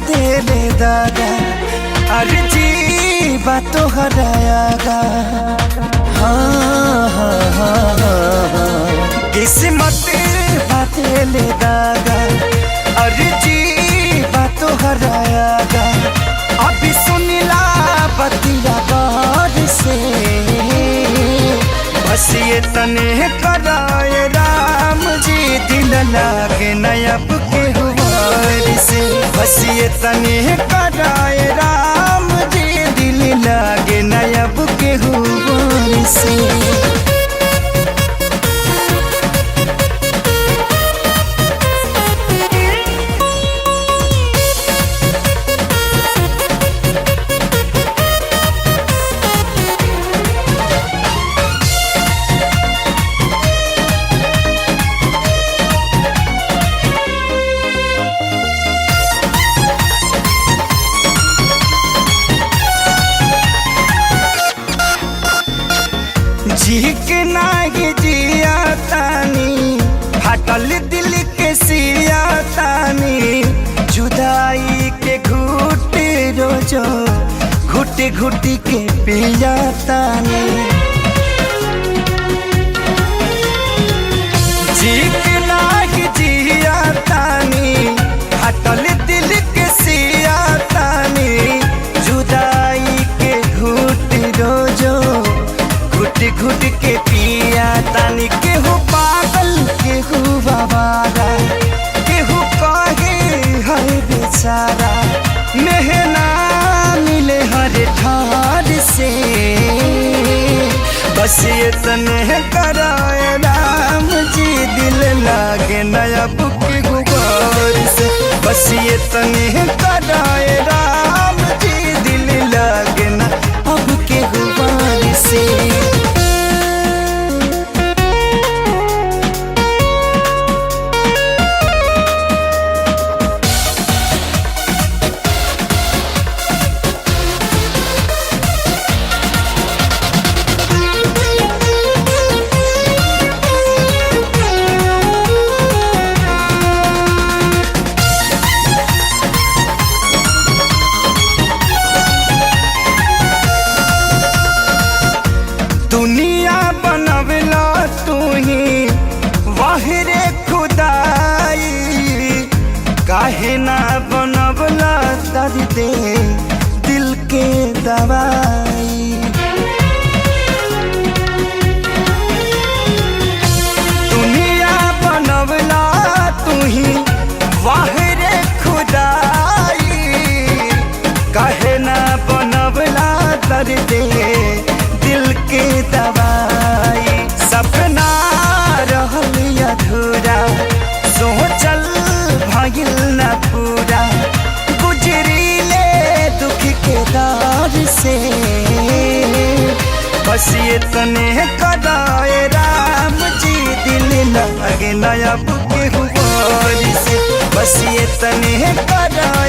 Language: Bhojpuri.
देले दादा अरे जी बात तो हरायागा किस्मत बातेले दादा अरे जी बात तो हरायागा अभी सुनिला बतिया बार से बस ये तने कराए राम जी दिल लागे नयब के हुआर से बस ये तने कराए राम जी दिल लागे नयब के हुआर से जी के नागे जिया तानी हटल दिल के सिया तानी जुदाई के घुट रोजो घुट घुट के पिया तानी जी के नागे जिया तानी हटल दिल के सिया तानी जुदाई के घुट रोजो घुट घुट के पिया तानी केहू पागल केहू बाबारा केहू कहे है बेचारा मेहना मिले हर ठार से बस ये तने कराए राम जी दिल लागे नयब के गुबार से बस ये तने कराए राम जी दिल लागे न अब के गुबार से दुनिया बनवला तू ही वाहिरे खुदाई काहे ना बनवला दर्द दिल के दवाई दुनिया बनवला तू ही वाहिरे खुदाई काहे ना बनवला दर्द दिल के दवाई सपना रहल अधूरा सोचल भइल न पूरा गुजरीले दुख के दौर से बस ये तने कराए राम जी दिल लगे नयब के हुआर से बस ये तने कराए